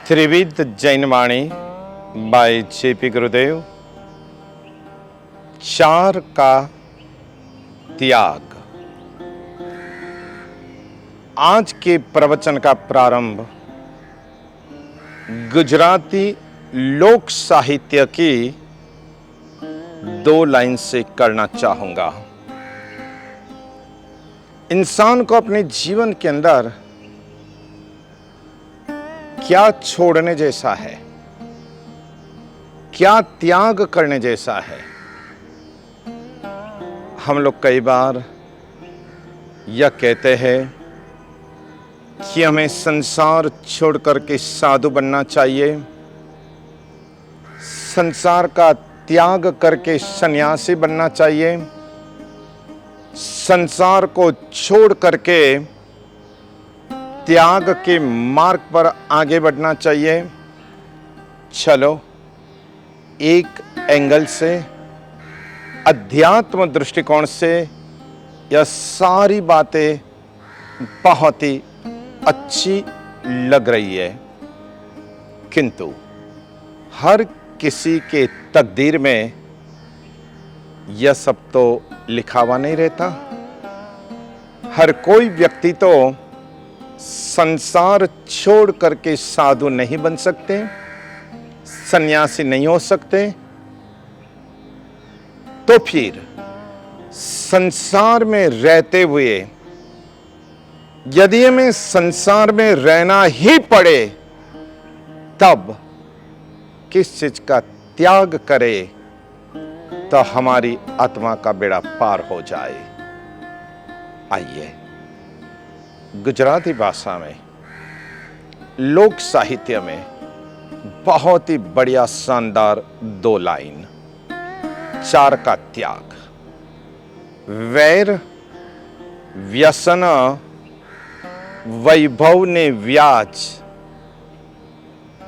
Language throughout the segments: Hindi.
त्रिविध जैनवाणी बाय जेपी गुरुदेव। चार का त्याग। आज के प्रवचन का प्रारंभ गुजराती लोक साहित्य की 2 लाइन से करना चाहूंगा। इंसान को अपने जीवन के अंदर क्या छोड़ने जैसा है, क्या त्याग करने जैसा है। हम लोग कई बार यह कहते हैं कि हमें संसार छोड़ करके साधु बनना चाहिए, संसार का त्याग करके सन्यासी बनना चाहिए, संसार को छोड़ करके त्याग के मार्ग पर आगे बढ़ना चाहिए। चलो एक एंगल से, अध्यात्म दृष्टिकोण से यह सारी बातें बहुत ही अच्छी लग रही है, किंतु हर किसी के तकदीर में यह सब तो लिखा हुआ नहीं रहता। हर कोई व्यक्ति तो संसार छोड़ करके साधु नहीं बन सकते, सन्यासी नहीं हो सकते। तो फिर संसार में रहते हुए यदि हमें संसार में रहना ही पड़े, तब किस चीज का त्याग करे तो हमारी आत्मा का बेड़ा पार हो जाए। आइए गुजराती भाषा में, लोक साहित्य में बहुत ही बढ़िया शानदार 2 लाइन। चार का त्याग। वैर व्यसन वैभव ने व्याज,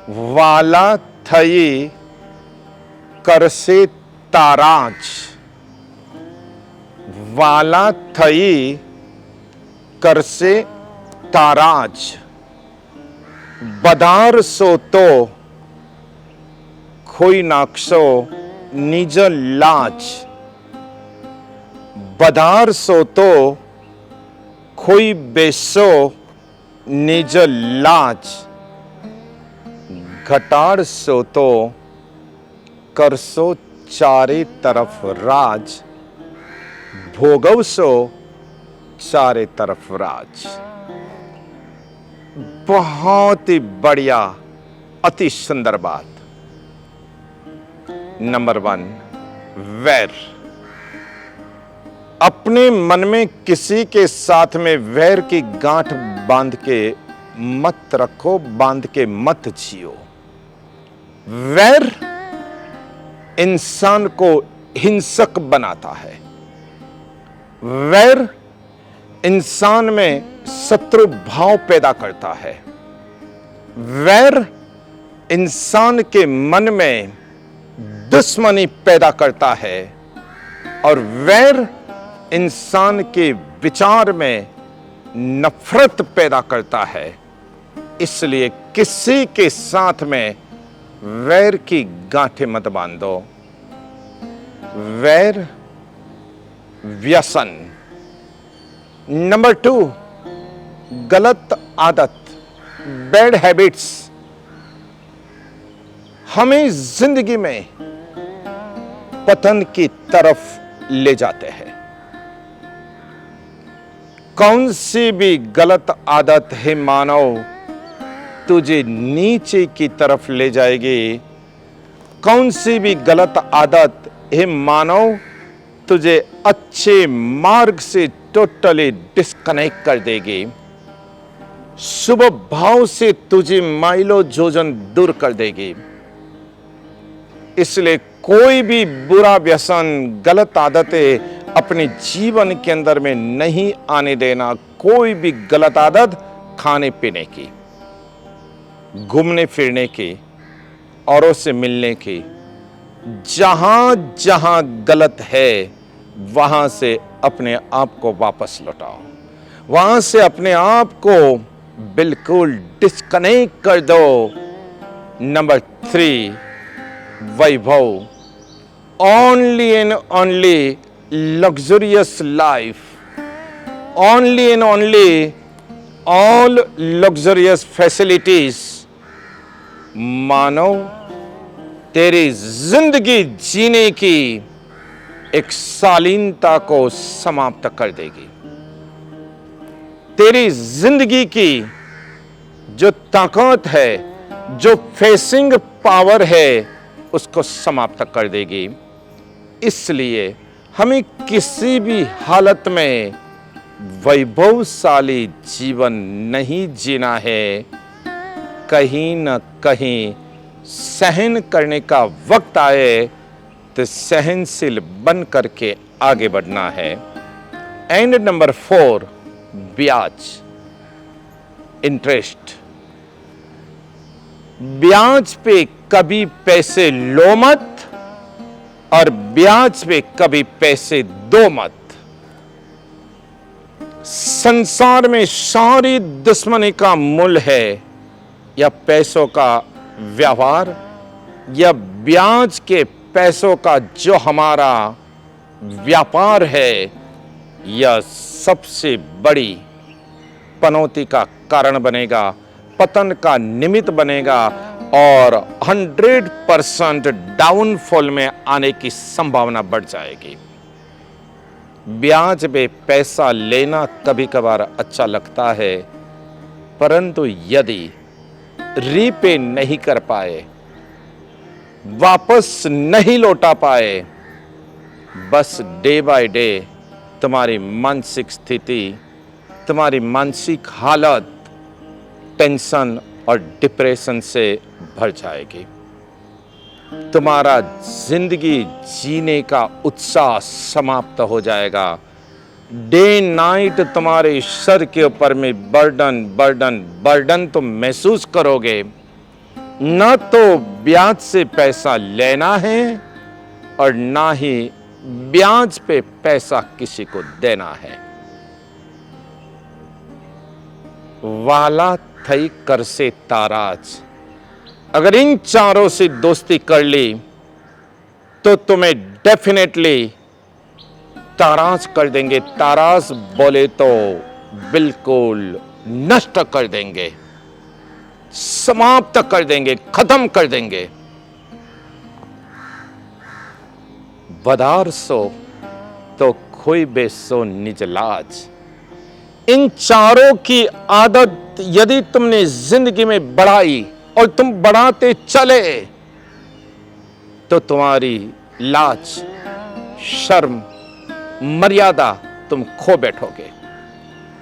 वाला थई करसे ताराज। वाला थई करसे ताराज, बधार सो तो खोई नाक्षो निज लाज। बधार सो तो खोई बेसो निज लाज। घटाड़ सो तो करसो चारे तरफ राज। भोगव सो चारे तरफ राज। बहुत ही बढ़िया, अति सुंदर बात। नंबर 1, वैर। अपने मन में किसी के साथ में वैर की गांठ बांध के मत रखो, बांध के मत जियो। वैर इंसान को हिंसक बनाता है। वैर इंसान में शत्रु भाव पैदा करता है। वैर इंसान के मन में दुश्मनी पैदा करता है, और वैर इंसान के विचार में नफरत पैदा करता है। इसलिए किसी के साथ में वैर की गांठें मत बांधो। वैर व्यसन। नंबर 2, गलत आदत, बैड हैबिट्स हमें जिंदगी में पतन की तरफ ले जाते हैं। कौन सी भी गलत आदत है मानव तुझे नीचे की तरफ ले जाएगी। कौन सी भी गलत आदत है मानव तुझे अच्छे मार्ग से टोटली डिस्कनेक्ट कर देगी। शुभ भाव से तुझे माइलो जोजन दूर कर देगी। इसलिए कोई भी बुरा व्यसन, गलत आदतें अपने जीवन के अंदर में नहीं आने देना। कोई भी गलत आदत खाने पीने की, घूमने फिरने की, औरों से मिलने की, जहां जहां गलत है वहां से अपने आप को वापस लौटाओ। वहां से अपने आप को बिल्कुल डिस्कनेक्ट कर दो। Number 3, Vaibhav. Only and only luxurious life, only and only all luxurious facilities. मानो तेरी जिंदगी जीने की एक शालीनता को समाप्त कर देगी। तेरी जिंदगी की जो ताकत है, जो फेसिंग पावर है, उसको समाप्त कर देगी। इसलिए हमें किसी भी हालत में वैभवशाली जीवन नहीं जीना है। कहीं न कहीं सहन करने का वक्त आए तो सहनशील बन करके आगे बढ़ना है। एंड नंबर 4, ब्याज, इंटरेस्ट। ब्याज पे कभी पैसे लो मत और ब्याज पे कभी पैसे दो मत। संसार में सारी दुश्मनी का मूल है या पैसों का व्यवहार, या ब्याज के पैसों का जो हमारा व्यापार है, यह सबसे बड़ी पनौती का कारण बनेगा, पतन का निमित्त बनेगा और 100% डाउनफॉल में आने की संभावना बढ़ जाएगी। ब्याज पे पैसा लेना कभी कभार अच्छा लगता है, परंतु यदि रीपे नहीं कर पाए, वापस नहीं लौटा पाए, बस डे बाय डे तुम्हारी मानसिक स्थिति, तुम्हारी मानसिक हालत टेंशन और डिप्रेशन से भर जाएगी। तुम्हारा जिंदगी जीने का उत्साह समाप्त हो जाएगा। डे नाइट तुम्हारे सर के ऊपर में बर्डन बर्डन बर्डन तुम महसूस करोगे। न तो ब्याज से पैसा लेना है और ना ही ब्याज पे पैसा किसी को देना है। वाला थई कर से ताराज, अगर इन चारों से दोस्ती कर ली तो तुम्हें डेफिनेटली ताराज कर देंगे। ताराज बोले तो बिल्कुल नष्ट कर देंगे, समाप्त कर देंगे, खत्म कर देंगे। बदार सो तो खोई बेसो निज लाज। इन चारों की आदत यदि तुमने जिंदगी में बढ़ाई और तुम बढ़ाते चले तो तुम्हारी लाज, शर्म, मर्यादा तुम खो बैठोगे,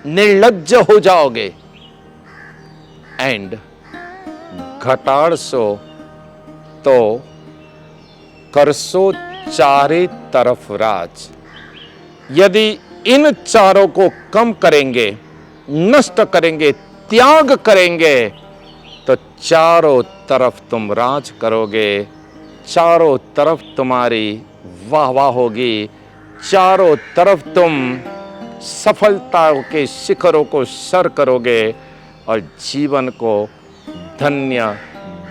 निर्लज्ज हो जाओगे। एंड घटाड़ सो तो करसो चारे तरफ राज। यदि इन चारों को कम करेंगे, नष्ट करेंगे, त्याग करेंगे तो चारों तरफ तुम राज करोगे, चारों तरफ तुम्हारी वाह वाह होगी, चारों तरफ तुम सफलता के शिखरों को सर करोगे और जीवन को धन्य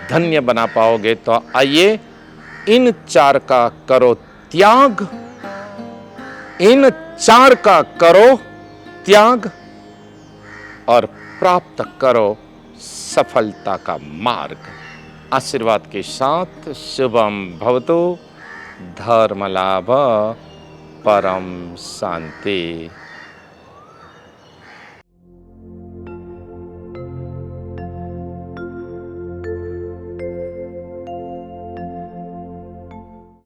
धन्य बना पाओगे। तो आइए इन चार का करो त्याग, इन चार का करो त्याग और प्राप्त करो सफलता का मार्ग। आशीर्वाद के साथ शुभम भवतु, धर्म लाभ, परम शांति।